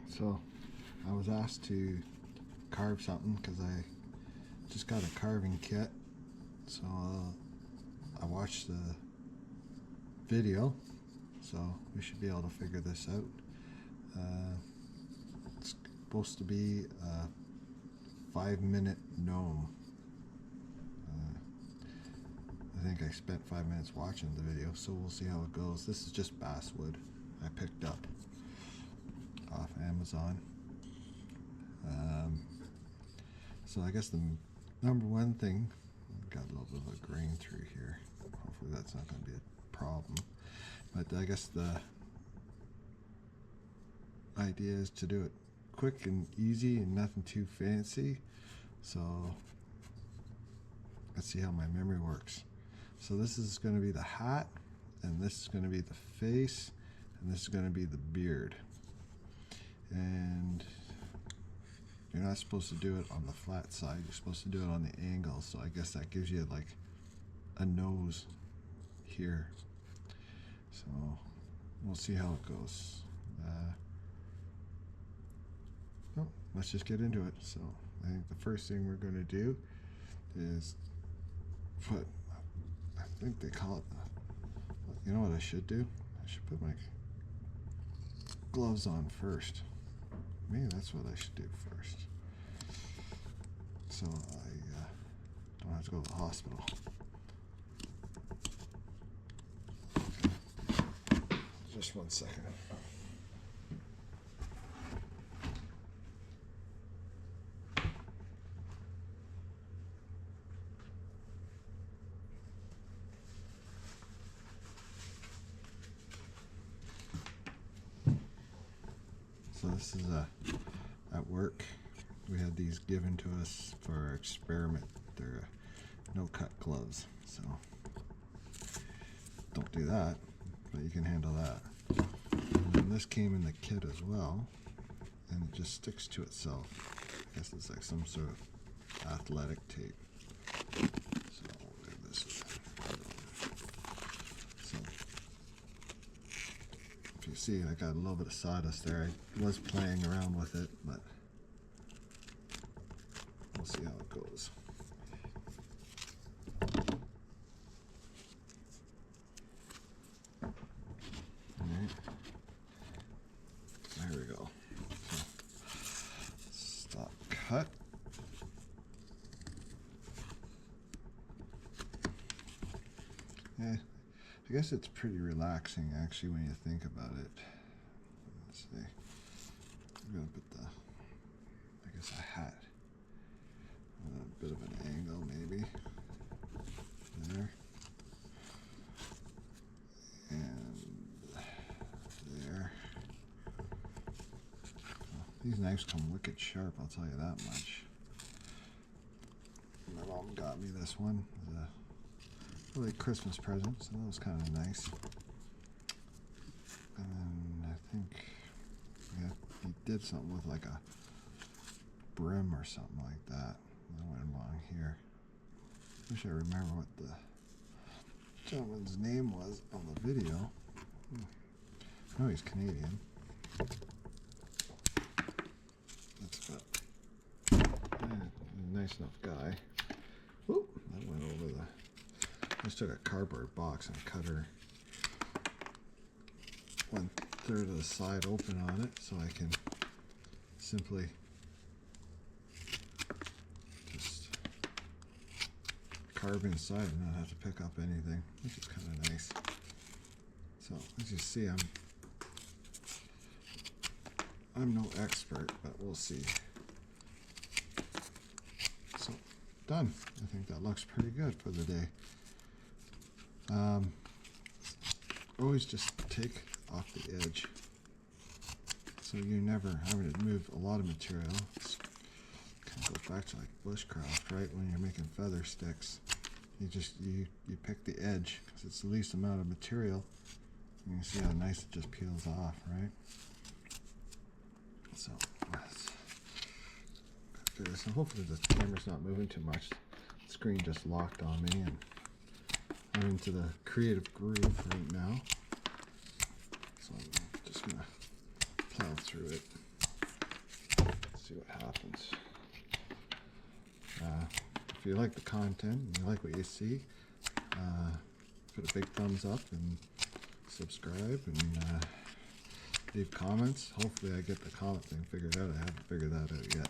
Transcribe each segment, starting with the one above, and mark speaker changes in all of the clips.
Speaker 1: So I was asked to carve something because I just got a carving kit. So I watched the video, so we should be able to figure this out. It's supposed to be a 5-minute gnome. I think I spent 5 minutes watching the video, so we'll see how it goes. This is just basswood I picked up off Amazon. So I guess the number one thing, got a little bit of a grain through here. Hopefully that's not going to be a problem. But I guess the idea is to do it quick and easy and nothing too fancy. So let's see how my memory works. So this is going to be the hat, and this is going to be the face, and this is going to be the beard. And you're not supposed to do it on the flat side, you're supposed to do it on the angle, so I guess that gives you like a nose here. So we'll see how it goes. Let's just get into it. So I think the first thing we're going to do is put, I think they call it, you know what I should do? I should put my gloves on first. Maybe that's what I should do first, so I don't have to go to the hospital. Okay. Just 1 second. So this is at work. We had these given to us for our experiment. They're no-cut gloves, so don't do that, but you can handle that. And then this came in the kit as well, and it just sticks to itself. I guess it's like some sort of athletic tape. So I'll leave this. So if you see, I got a little bit of sawdust there. I was playing around with it, but we'll see how it goes. Alright. There we go. So, stop cut. Yeah, I guess it's pretty relaxing actually when you think about it. Let's see. I'm gonna put the, I guess, a hat. A bit of an angle maybe. There. And there. Well, these knives come wicked sharp, I'll tell you that much. My mom got me this one. It was a really Christmas present, so that was kind of nice. And then I think, yeah, he did something with like a brim or something like that. That went along here. Wish I remember what the gentleman's name was on the video. I know he's Canadian. That's good. Nice enough guy. Whoop, that went over the. I just took a cardboard box and cut her 1/3 of the side open on it, so I can simply just carve inside and not have to pick up anything, which is kind of nice. So as you see, I'm no expert, but we'll see. So done. I think that looks pretty good for the day. Always just take off the edge, so you're never having to move a lot of material. It's kind of goes back to like bushcraft, right? When you're making feather sticks, you pick the edge because it's the least amount of material. You can see how nice it just peels off, right? So let's go through this, and hopefully the camera's not moving too much. The screen just locked on me, and I'm into the creative groove right now. So I'm just gonna plow through it. see what happens. If you like the content and you like what you see, put a big thumbs up and subscribe and leave comments. Hopefully I get the comment thing figured out. I haven't figured that out yet.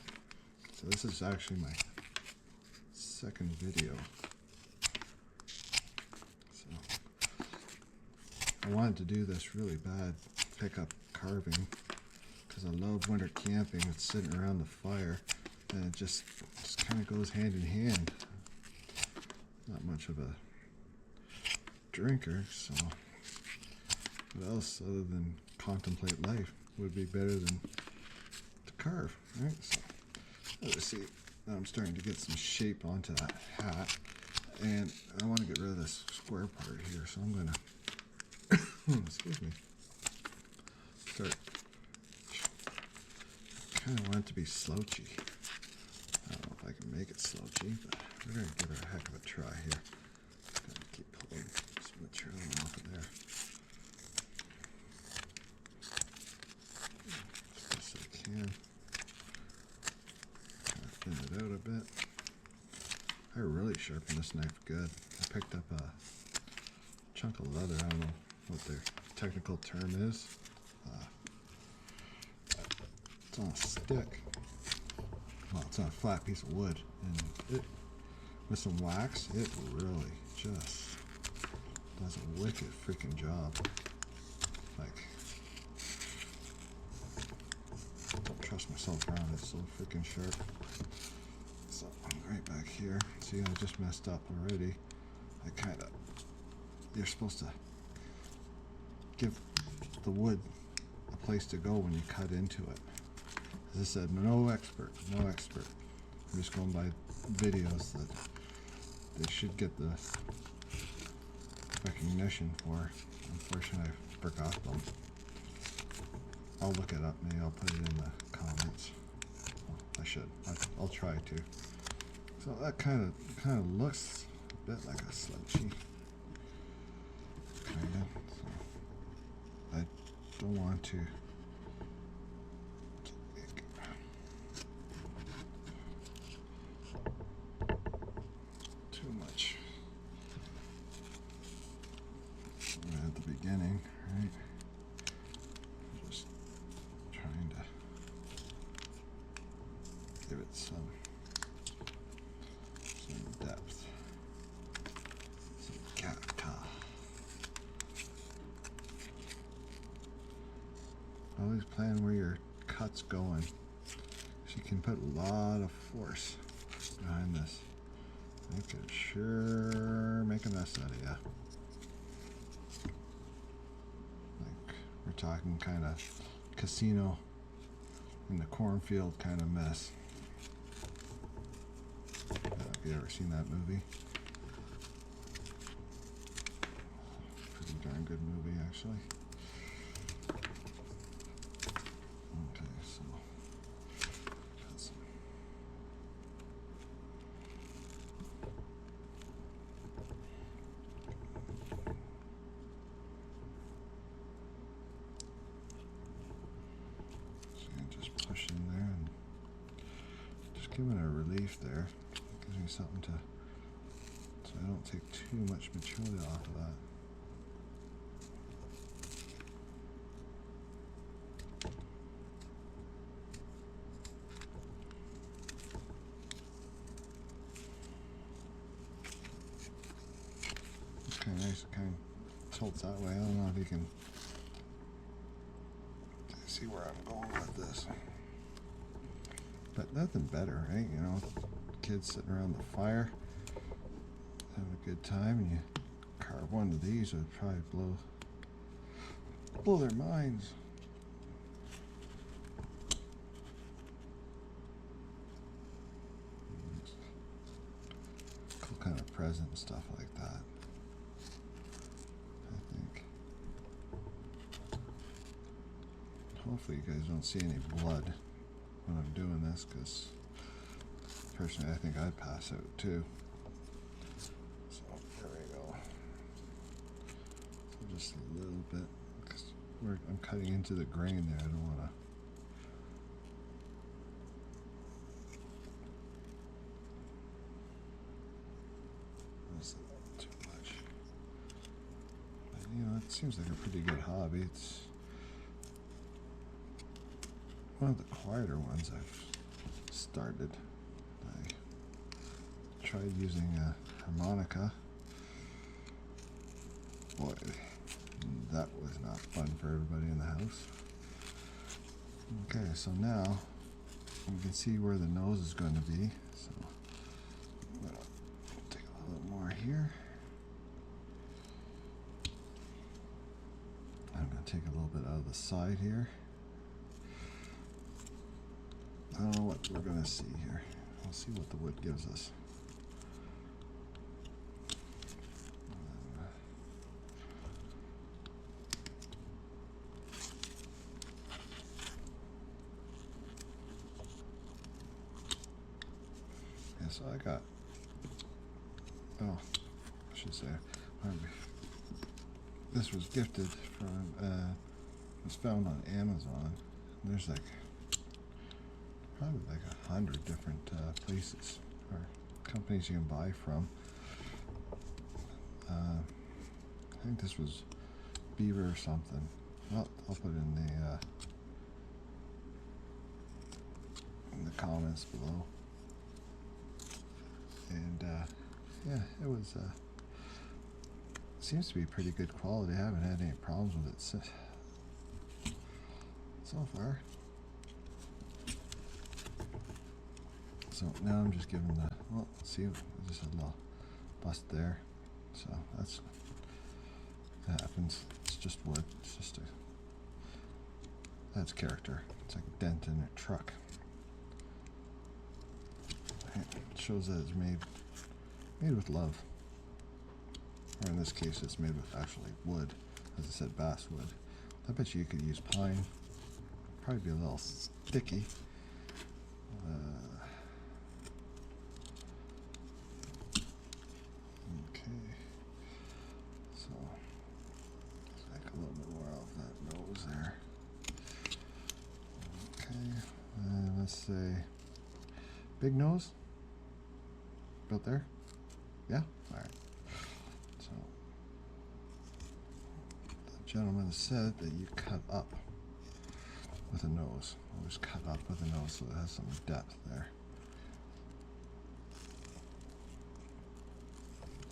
Speaker 1: So this is actually my second video. So I wanted to do this really bad, pick up carving, because I love winter camping. It's sitting around the fire and it just kind of goes hand in hand. Not much of a drinker, so what else other than contemplate life would be better than to carve, right? So let's see. Now I'm starting to get some shape onto that hat, and I want to get rid of this square part here, so I'm going to excuse me, start. Kind of want it to be slouchy. I don't know if I can make it slouchy, but we're going to give it a heck of a try here. Going to keep pulling some material off of there. As best as I can. Kind of thin it out a bit. I really sharpened this knife good. I picked up a chunk of leather. I don't know what their technical term is. It's on a stick. Well, it's on a flat piece of wood, and it, with some wax, it really just does a wicked freaking job. Like, don't trust myself around, it's so freaking sharp. So I'm right back here. See, I just messed up already. You're supposed to give the wood a place to go when you cut into it. As I said, no expert. I'm just going by videos that they should get the recognition for. Unfortunately, I forgot them. I'll look it up. Maybe I'll put it in the comments. Well, I should. I'll try to. So that kind of looks a bit like a slouchy. Kind of. So I don't want to. At the beginning, right? I'm just trying to give it some depth, some character. Always plan where your cut's going. You can put a lot of force behind this. I could sure make a mess out of you. We're talking kind of casino in the cornfield kind of mess. Have you ever seen that movie? Pretty darn good movie, actually. Okay, so got some. Push in there and just give it a relief there. Gives me something to, so I don't take too much material off of that. Okay, nice. It kind of tilts that way. I don't know if you can see where I'm going with this. But nothing better, right? You know, kids sitting around the fire, having a good time, and you carve one of these, it would probably blow their minds. Cool kind of present and stuff like that, I think. Hopefully you guys don't see any blood when I'm doing this, because personally I think I'd pass out too. So there we go. So just a little bit, because I'm cutting into the grain there. I don't want to seems like a pretty good hobby. It's one of the quieter ones I've started. I tried using a harmonica. Boy, that was not fun for everybody in the house. Okay, so now you can see where the nose is going to be. So I'm going to take a little more here. I'm going to take a little bit out of the side here. I don't know what we're going to see here. We'll see what the wood gives us. So I got, I should say, this was gifted from, was found on Amazon. There's like, probably like 100 different places or companies you can buy from. I think this was beaver or something. I'll put it in the comments below. And yeah, it was seems to be pretty good quality. I haven't had any problems with it so far. So now I'm just giving the, well, see, I just had a little bust there. So that happens. It's just wood. It's just that's character. It's like a dent in a truck. It shows that it's made with love, or in this case it's made with actually wood, as I said, basswood. I bet you could use pine. Probably be a little sticky. Okay, so let's make a little bit more of that nose there. Okay, let's say big nose. About there? Yeah? Alright. So, the gentleman said that you cut up with a nose. Always cut up with a nose so it has some depth there.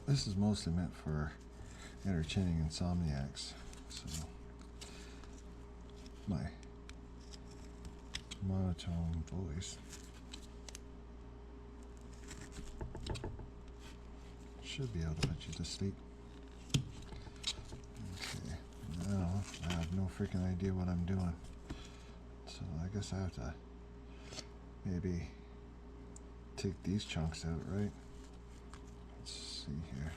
Speaker 1: This is mostly meant for entertaining insomniacs. So, my monotone voice should be able to put you to sleep. Okay, now I have no freaking idea what I'm doing. So I guess I have to maybe take these chunks out, right? Let's see here.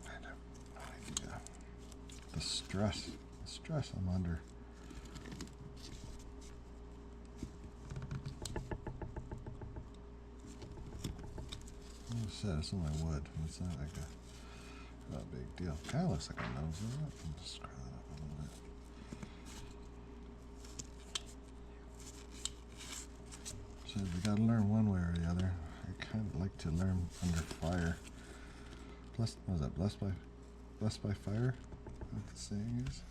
Speaker 1: I have no idea. The stress I'm under. It's only wood. It's not like a big deal. Kind of looks like a nose, doesn't it? I'll just screw that up a little bit. So we gotta learn one way or the other. I kind of like to learn under fire. What was that? Blessed by fire? What the saying is.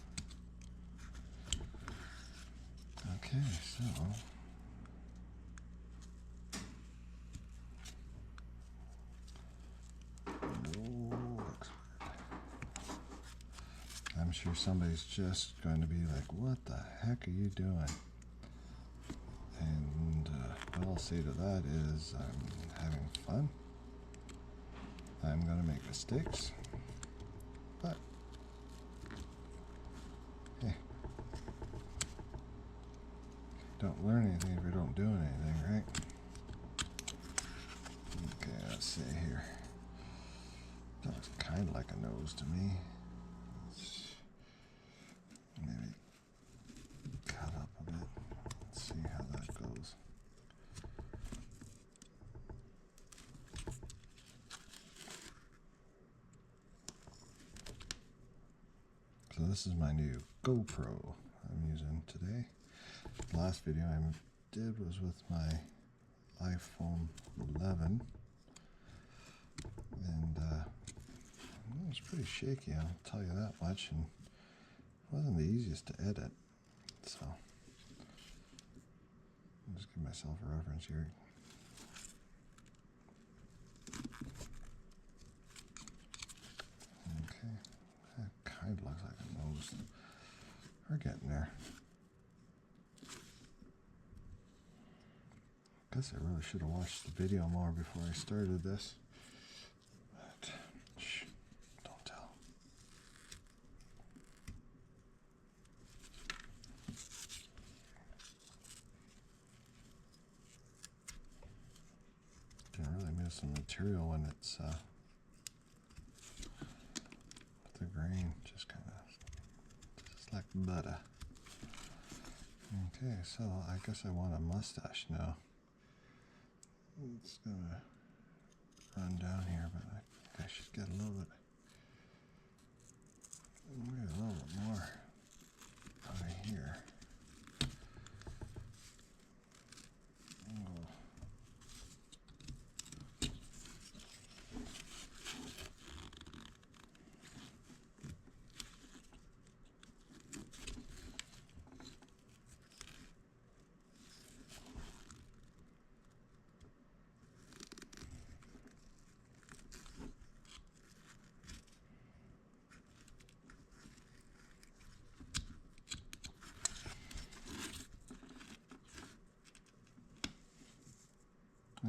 Speaker 1: Okay, so. I'm sure somebody's just going to be like, what the heck are you doing? And what I'll say to that is I'm having fun. I'm going to make mistakes. But, hey, don't learn anything if you don't do anything, right? Okay, let's see here. That looks kind of like a nose to me. Maybe cut up a bit. Let's see how that goes. So this is my new GoPro I'm using today. The last video I did was with my iPhone 11, and It was pretty shaky, I'll tell you that much, and it wasn't the easiest to edit. So I'll just give myself a reference here. Okay, that kind of looks like a nose. We're getting there. Guess I really should have watched the video more before I started this. But, shh, don't tell. Can really move some material when it's with the grain, just kind of like butter. Okay, so I guess I want a mustache now. It's gonna run down here, but I think I should get a little bit, maybe a little bit more out of here. Oh.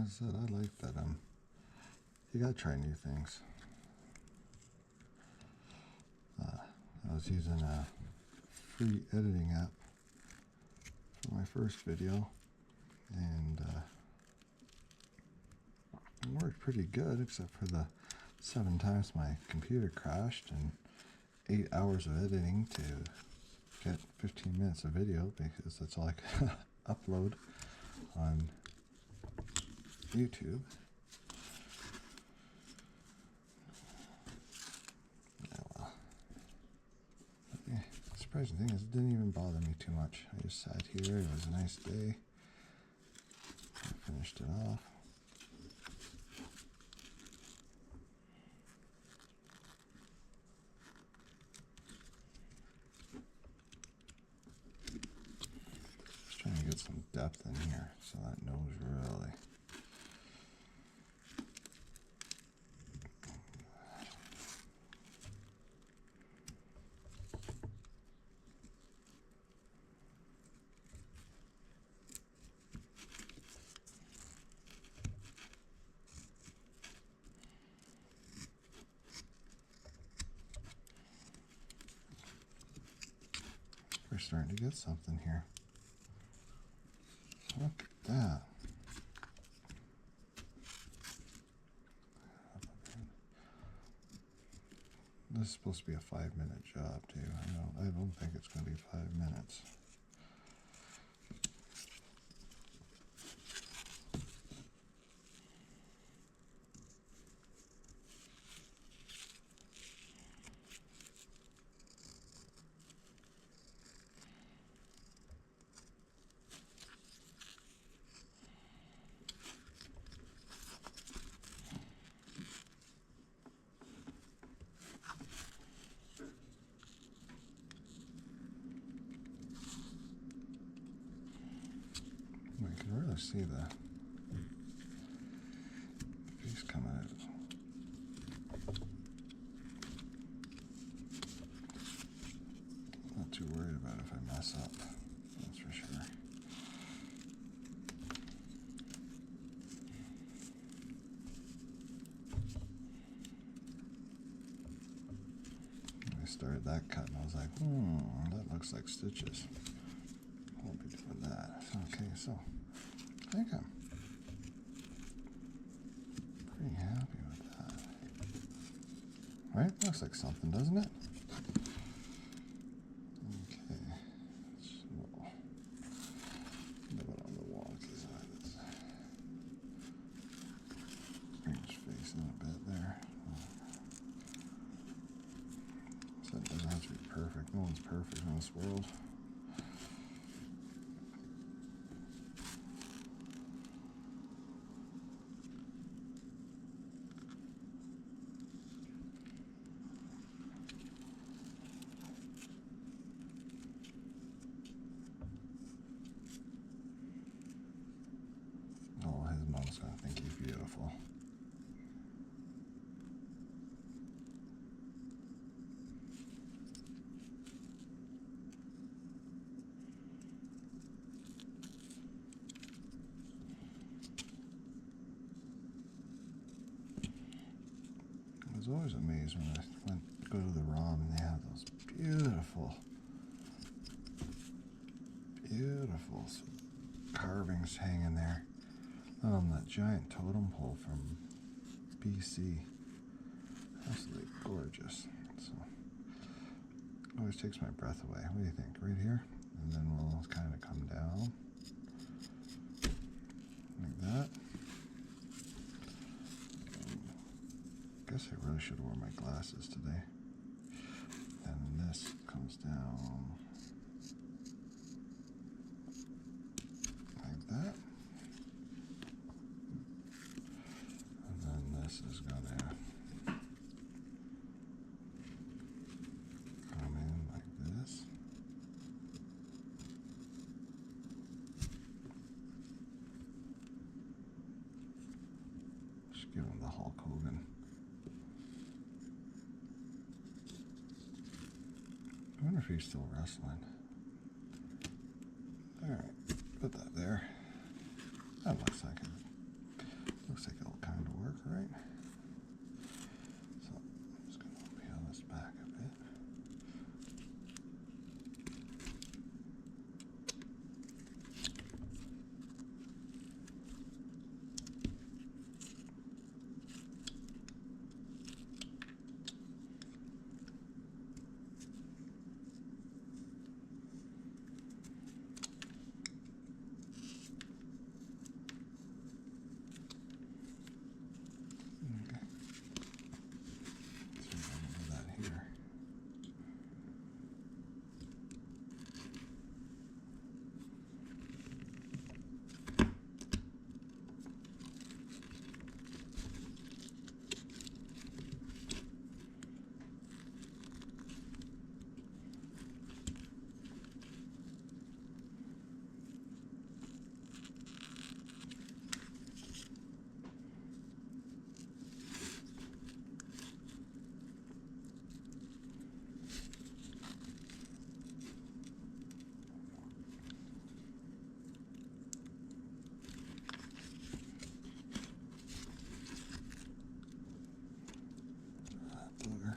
Speaker 1: As I said, I like that. You gotta try new things. I was using a free editing app for my first video, and it worked pretty good, except for the 7 times my computer crashed and 8 hours of editing to get 15 minutes of video, because that's all I could upload on YouTube. Yeah, well. But the surprising thing is it didn't even bother me too much. I just sat here, it was a nice day. I finished it off. Just trying to get some depth in here so that nose really. We're starting to get something here. Look at that. This is supposed to be a 5-minute job too. I don't think it's going to be 5 minutes. You can really see the piece coming out. Not too worried about if I mess up, that's for sure. I started that cut and I was like, that looks like stitches. I'll be doing that. Okay, so I think I'm pretty happy with that. Right? Looks like something, doesn't it? Okay. It's a little bit on the wonky side. Bring his face in a bit there. So it doesn't have to be perfect. No one's perfect in this world. always amazed when I go to the ROM and they have those beautiful, beautiful carvings hanging there. That giant totem pole from BC. Absolutely gorgeous. So, always takes my breath away. What do you think? Right here? And then we'll kind of come down. Like that. I guess I really should have worn my glasses today. And then this comes down like that. And then this is going to come in like this. Just give him the Hulk Hogan. I wonder if he's still wrestling. Alright, put that there. That looks like it'll kind of work, right? So I'm just going to peel this back a bit. There.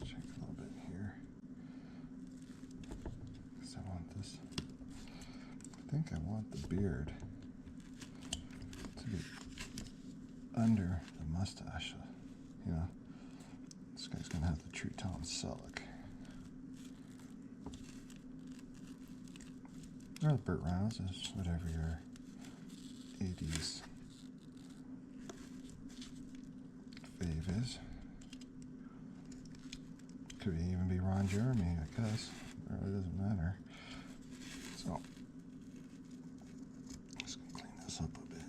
Speaker 1: Check a little bit here. Because I want this. I think I want the beard to be under the mustache. You know, this guy's gonna have the true Tom Selleck. Or the Burt Reynolds, is whatever your 80s fave is. Could even be Ron Jeremy, I guess. It really doesn't matter. So, just gonna clean this up a bit.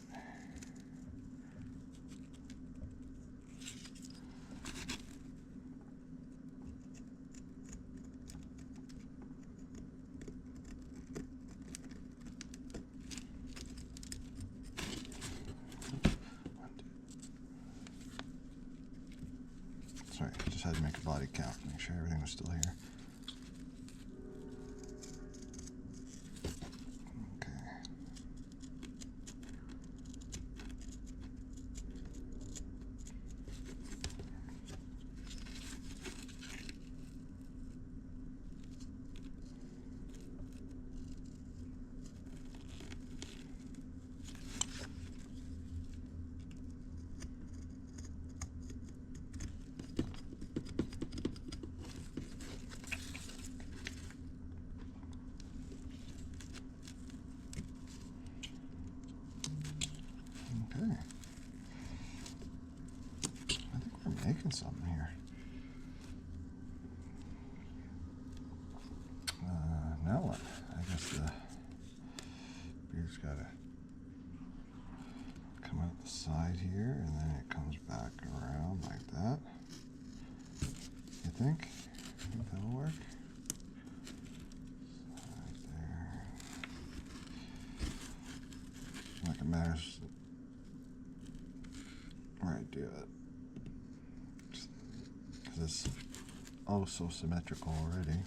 Speaker 1: Sorry, I just had to make a body count, make sure everything was still here. Okay. Okay. I think we're making something here. Now what? I guess the beard's got to come out the side here, and then it comes back around like that. Get think that'll work. Right there. Like it matters where I do it. Because it's oh so symmetrical already.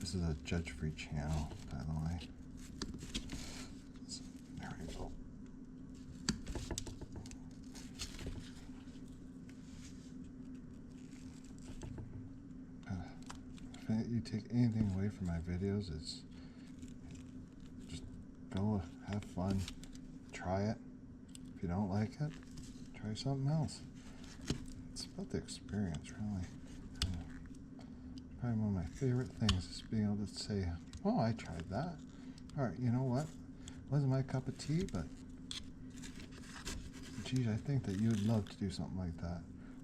Speaker 1: This is a judge-free channel, by the way. So, there we go. If you take anything away from my videos, it's just go have fun, try it. If you don't like it, try something else. It's about the experience, really. Probably one of my favorite things is being able to say, oh, I tried that. All right, you know what? Wasn't my cup of tea, but geez, I think that you would love to do something like that,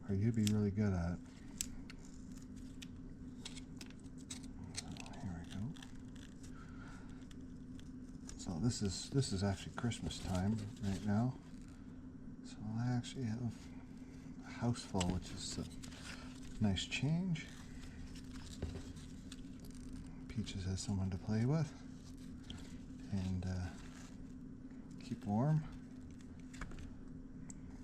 Speaker 1: or you'd be really good at it. So here we go. So this is actually Christmas time right now. So I actually have a house full, which is a nice change. Peaches has someone to play with and keep warm.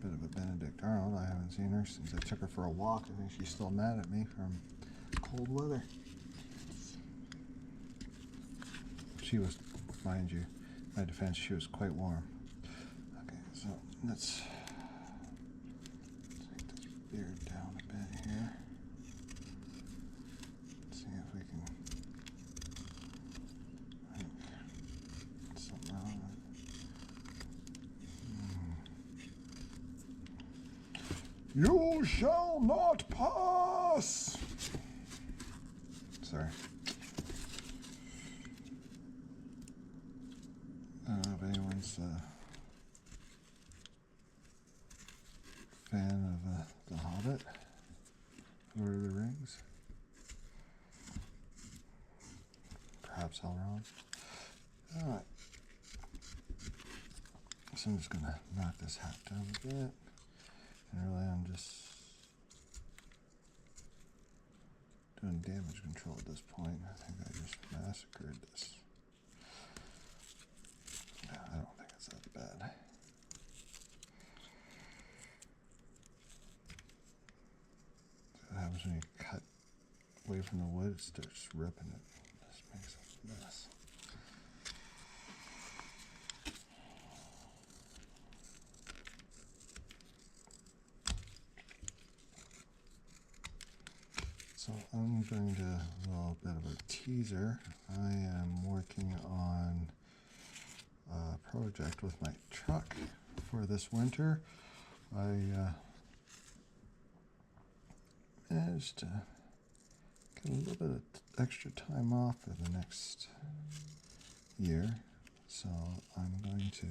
Speaker 1: Bit of a Benedict Arnold. I haven't seen her since I took her for a walk. I think she's still mad at me from cold weather. She was, mind you, my defense, she was quite warm. Okay, so let's take this beard down a bit here. See if we can. Something wrong with it. You shall not pass! Sorry. I don't know if anyone's a fan of The Hobbit, Lord of the Rings. Perhaps all wrong. Alright. So I'm just going to knock this hat down a bit. And really I'm just doing damage control at this point. I think I just massacred this. No, I don't think it's that bad. So what happens when you cut away from the wood? It starts ripping it. This makes a mess. So I'm going to, a little bit of a teaser. I am working on a project with my truck for this winter. I managed to get a little bit of extra time off for the next year. So I'm going to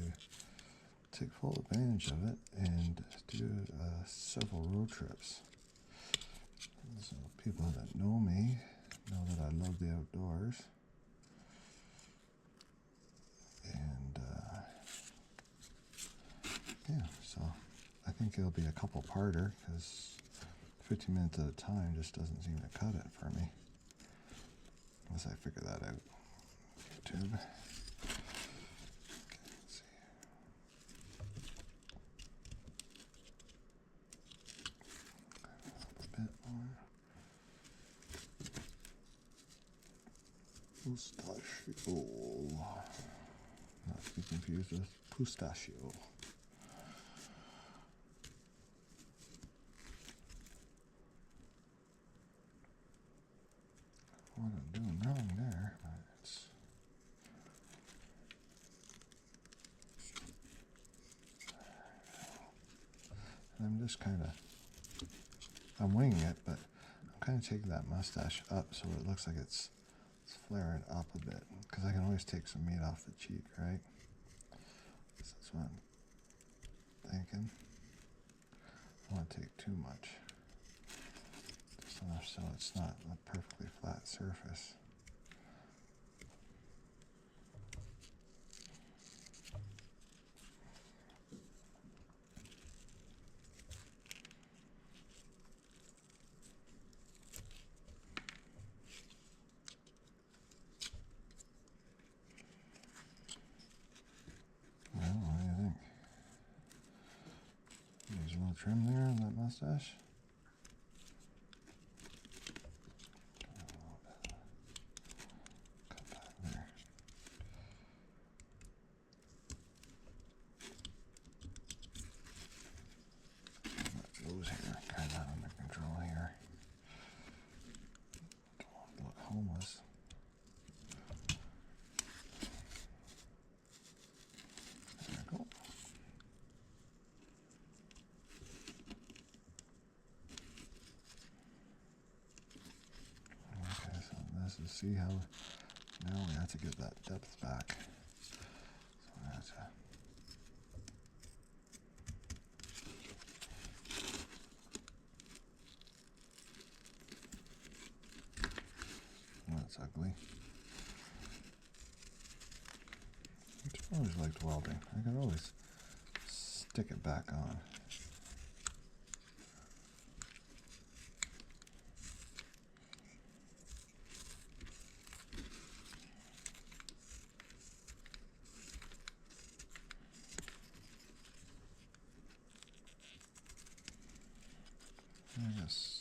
Speaker 1: take full advantage of it and do several road trips. So people that know me know that I love the outdoors, and yeah, so I think it'll be a couple-parter because 15 minutes at a time just doesn't seem to cut it for me, unless I figure that out. YouTube. Okay, let's see. A bit more. Pistachio. Not to be confused with pistachio. What I'm doing wrong there, but it's I'm just kind of I'm winging it, but I'm kind of taking that mustache up so it looks like it's flaring up a bit, because I can always take some meat off the cheek, right? So that's what I'm thinking. I don't want to take too much, just enough so it's not a perfectly flat surface. trim there on that mustache. Cut back there. Those hair kind of under control here. Don't want to look homeless. There we go. Okay, so this is, see how now we have to get that depth back. So we have to that's ugly. I always liked welding. I could always stick it back on. I guess.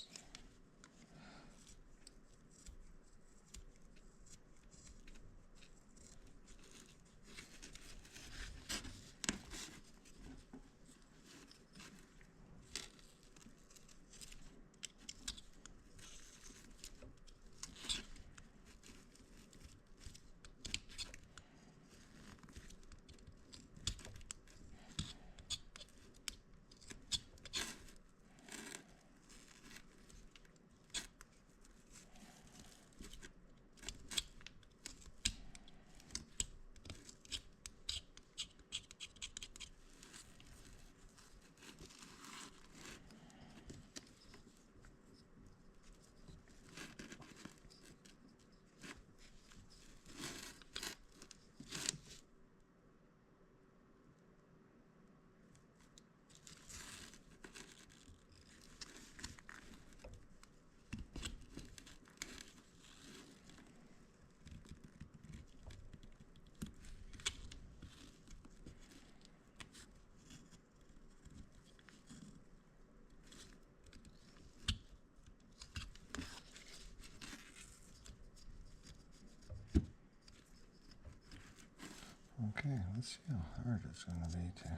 Speaker 1: Okay, let's see how hard it's going to be to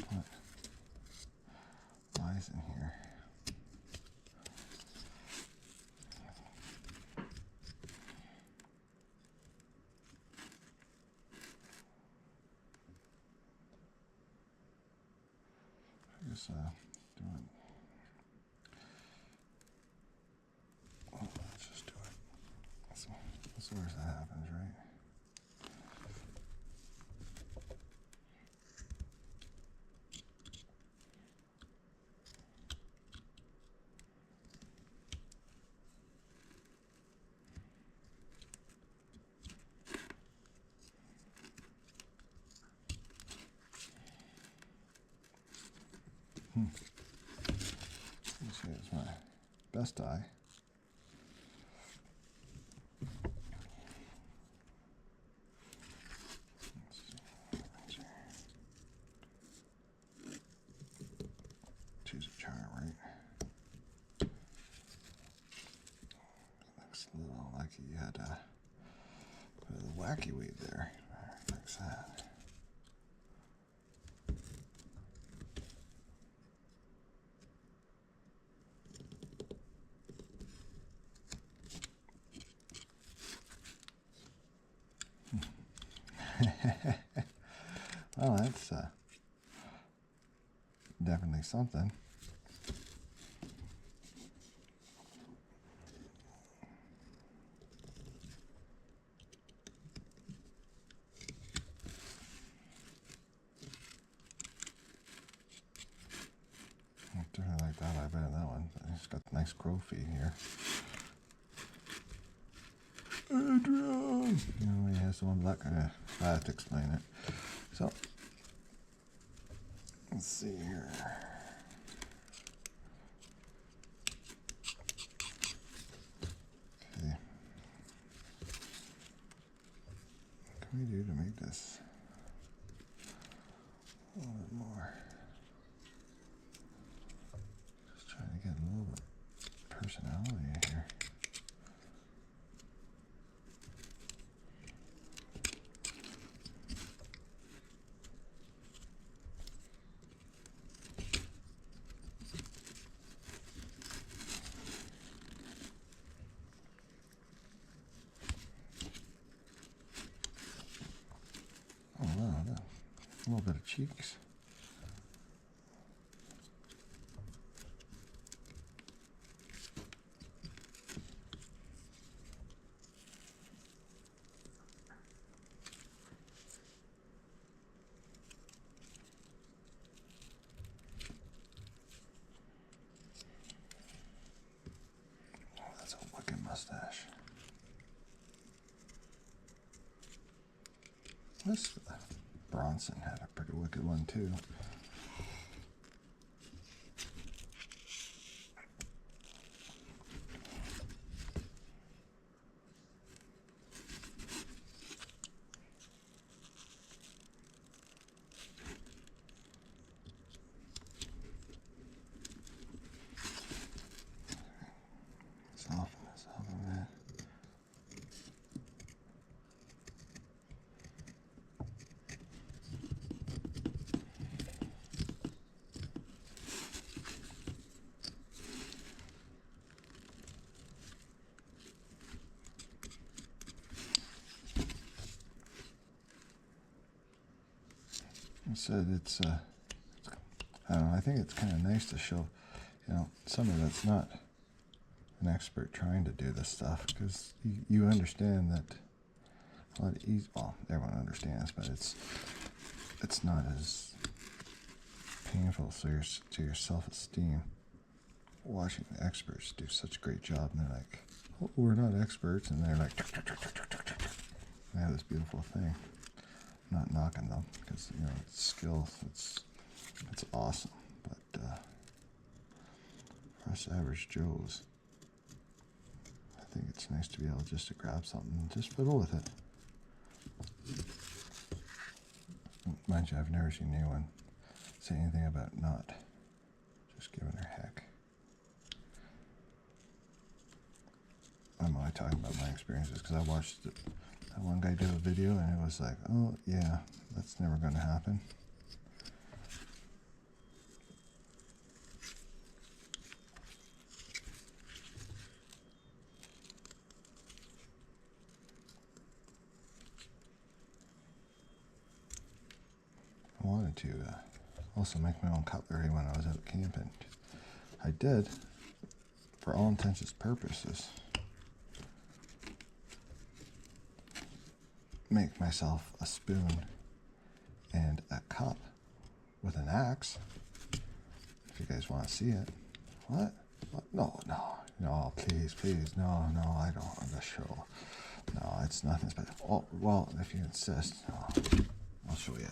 Speaker 1: put lines in here. I guess doing. Oh, let's just do it. That's where that happens, right? Let's see, it's my best eye. Choose a chart, right? Looks a little like you had a bit of the wacky weed there. Fix that. Well, that's definitely something. I definitely like that. I bet that one. It's got nice crow feet here. Adrian! You know, he has the one black. I have to explain it. So, let's see here. Okay. What can we do to make this bit more. Just trying to get a little bit of personality here. Oh wow, a little bit of cheeks. Oh, that's a wicked mustache. This Bronson had a pretty wicked one too. Soften this up a bit. I said I don't know, I think it's kind of nice to show, somebody that's not an expert trying to do this stuff, because you understand that a lot easy. Well, everyone understands, but it's not as painful to your self-esteem watching the experts do such a great job, and they're like, oh, we're not experts, and they're like, they have this beautiful thing. I'm not knocking them, because it's skill, it's awesome, but for us average Joes, I think it's nice to be able just to grab something and just fiddle with it. Mind you, I've never seen anyone say anything about not just giving her heck. I'm only talking about my experiences because I watched that one guy do a video and it was like, oh yeah, that's never going to happen. I wanted to also make my own cutlery when I was out camping. I did, for all intents and purposes, make myself a spoon and a cup with an axe. If you guys want to see it. What? No, please, no, I don't want to show. No, it's nothing special. Oh, well, if you insist, I'll show you.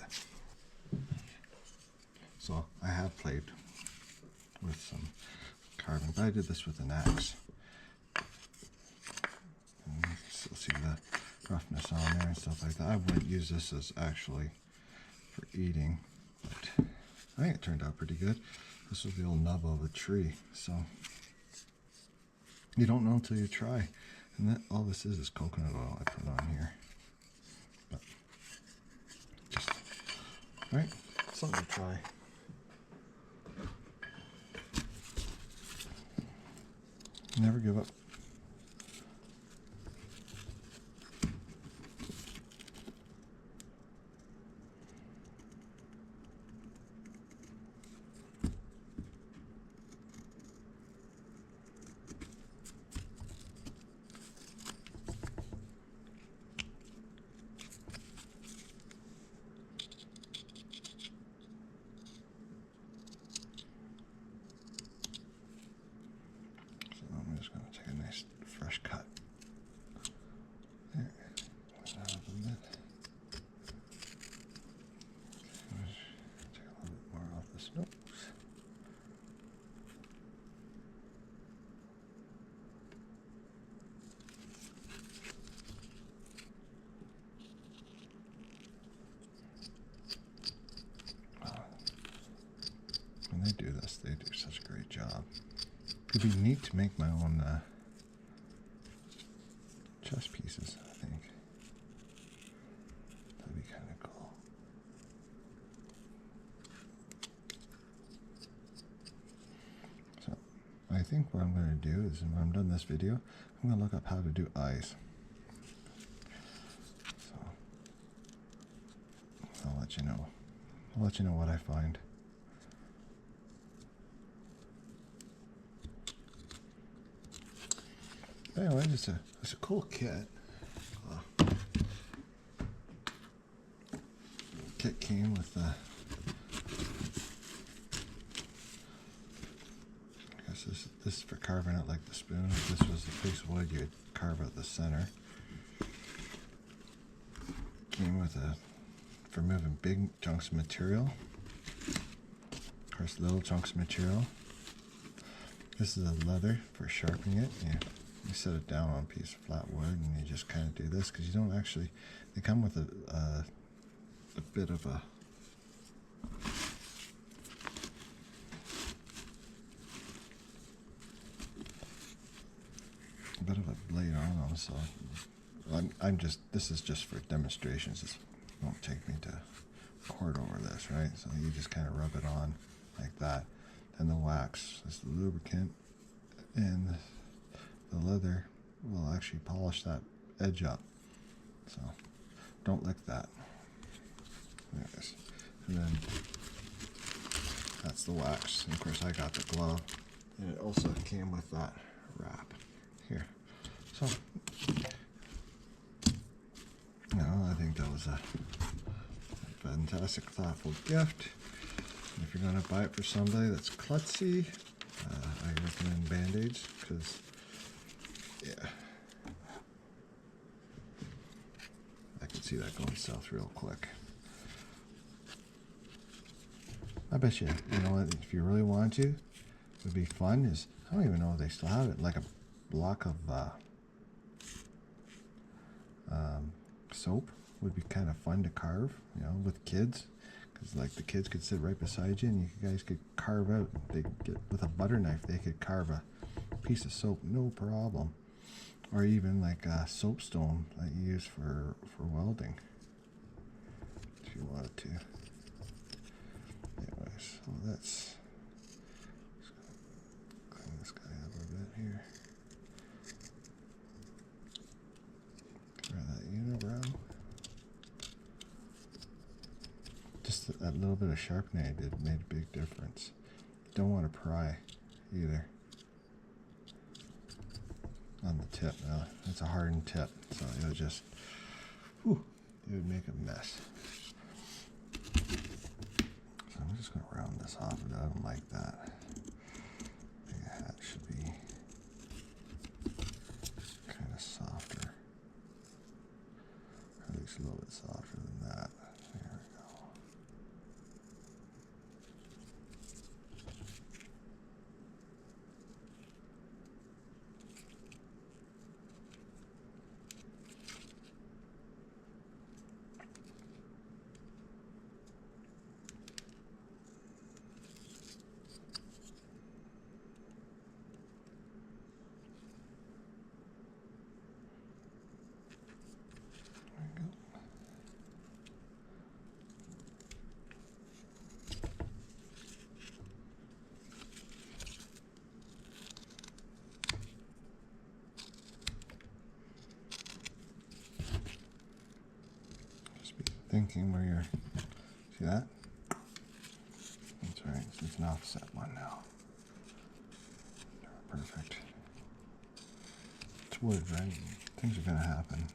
Speaker 1: So I have played with some carving, but I did this with an axe. And you can still see the roughness on there and stuff like that. I wouldn't use this as actually for eating, but I think it turned out pretty good. This was the old nub of a tree, so you don't know until you try. And that all this is coconut oil I put on here. But just, right, something to try. Never give up. So I'm just going to take a job. It'd be neat to make my own chess pieces, I think. That'd be kind of cool. So I think what I'm going to do is when I'm done this video, I'm going to look up how to do eyes. So I'll let you know. I'll let you know what I find. Anyway, it's a cool kit. Kit came with I guess this is for carving out like the spoon. If this was the piece of wood, you'd carve out the center. Came with for moving big chunks of material. Of course, little chunks of material. This is a leather for sharpening it. You set it down on a piece of flat wood, and you just kind of do this because you don't actually. They come with a bit of a blade on them. So I'm just. This is just for demonstrations. It won't take me to court over this, right? So you just kind of rub it on like that. And the wax is the lubricant, and the leather will actually polish that edge up. So don't lick that. Anyways, and then that's the wax. And of course I got the glove, and it also came with that wrap here. So I think that was a fantastic, thoughtful gift. If you're going to buy it for somebody that's klutzy, I recommend Band-Aids because, yeah, I can see that going south real quick. I bet you know what, if you really want to, it would be fun is, I don't even know if they still have it, like a block of soap would be kind of fun to carve, with kids. Because like the kids could sit right beside you and you guys could carve out, they get with a butter knife, they could carve a piece of soap, no problem. Or even like a soapstone that you use for welding, if you wanted to. Anyways, so let's clean this guy up a bit here. Try that unibrow. Just that little bit of sharpening I did made a big difference. Don't want to pry either on the tip. It's a hardened tip, so it would just, it would make a mess. So I'm just going to round this off. I don't like that. I think a hat should be kind of softer, or at least a little bit softer than that. There we go. Thinking where you're, see that? That's right, it's an offset one now. Perfect. It's wood, right? Things are going to happen.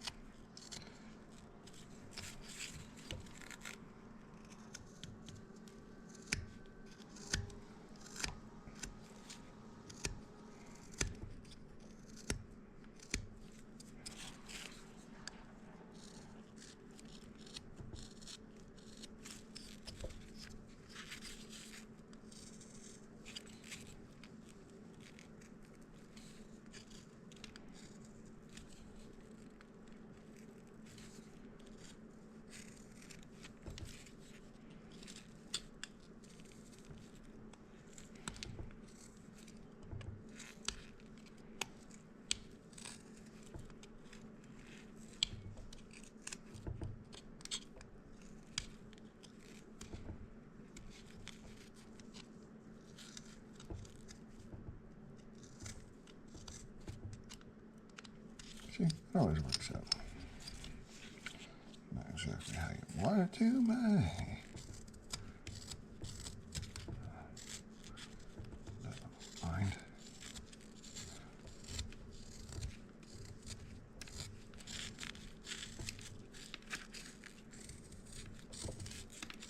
Speaker 1: It always works out. Not exactly how you want it to, but hey. Don't mind.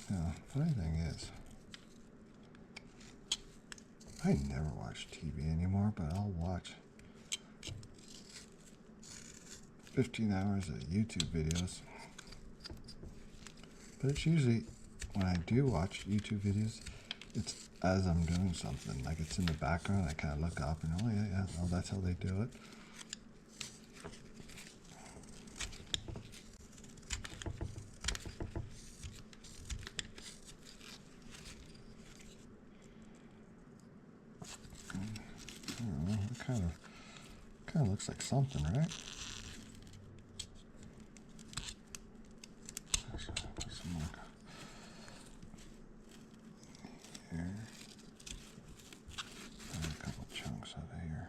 Speaker 1: Now, funny thing is, I never watch TV anymore, but I'll watch 15 hours of YouTube videos. But it's usually, when I do watch YouTube videos, it's as I'm doing something. Like it's in the background, I kind of look up and, oh yeah, oh, that's how they do it. I don't know, it kind of looks like something, right? Some more here. And a couple chunks out of here.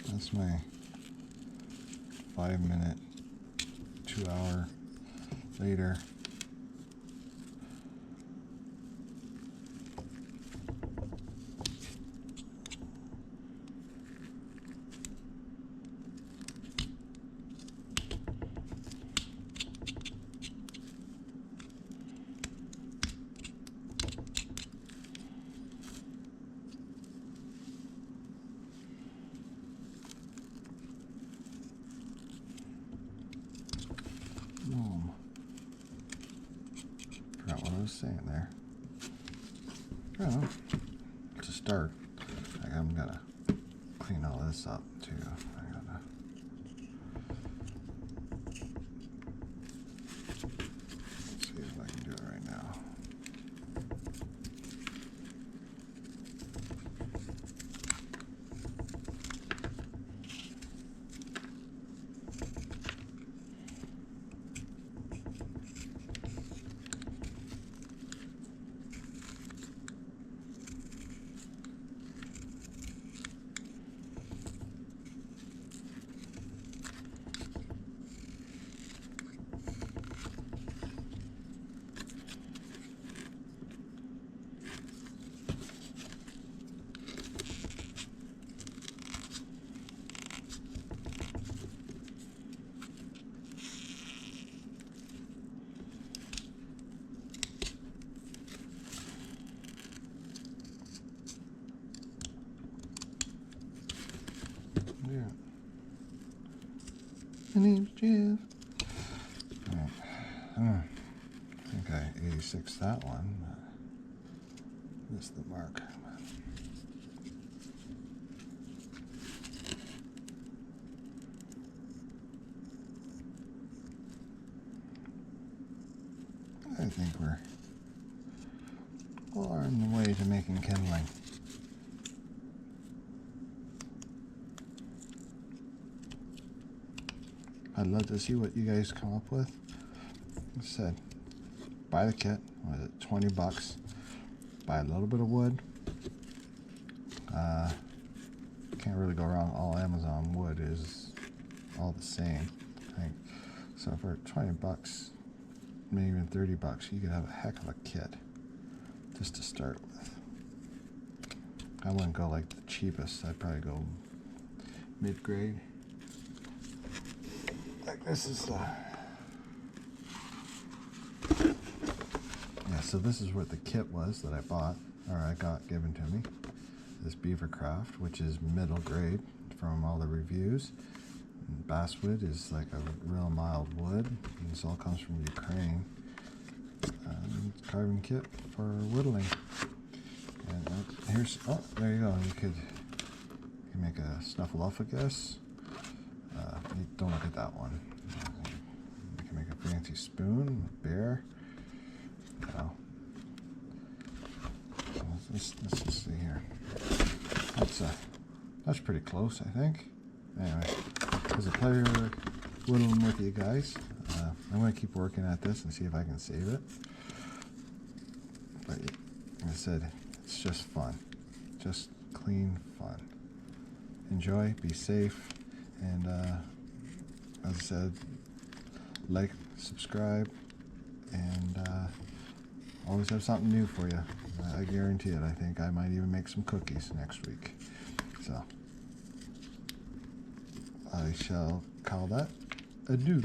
Speaker 1: That's my 5-minute, 2-hour later. Gnome. Forgot what I was saying there. Oh, to start, I'm gonna clean all this up too. I gotta. Let's see if I can do it right now. Yeah. My name's Jeff. Right. I think I 86 that one. Missed the mark. I think we're well on the way to making kindling. I'd love to see what you guys come up with. I said, buy the kit. What is it, 20 bucks? Buy a little bit of wood. Can't really go wrong. All Amazon wood is all the same, I think. So for 20 bucks, maybe even 30 bucks, you could have a heck of a kit just to start with. I wouldn't go like the cheapest. I'd probably go mid-grade. Like this is yeah, so this is what the kit was that I bought, or I got given to me. This Beavercraft, which is middle grade from all the reviews. And basswood is like a real mild wood. And this all comes from Ukraine. Carving kit for whittling. And here's, oh, there you go. You can make a snuffleupagus. Don't look at that one. You can make a fancy spoon, a bear. Oh. So let's just see here. That's pretty close, I think. Anyway, it was a pleasure whittling with you guys. I'm going to keep working at this and see if I can save it. But like I said, it's just fun. Just clean fun. Enjoy, be safe, and as I said, like, subscribe, and always have something new for you. I guarantee it. I think I might even make some cookies next week. So I shall call that adieu.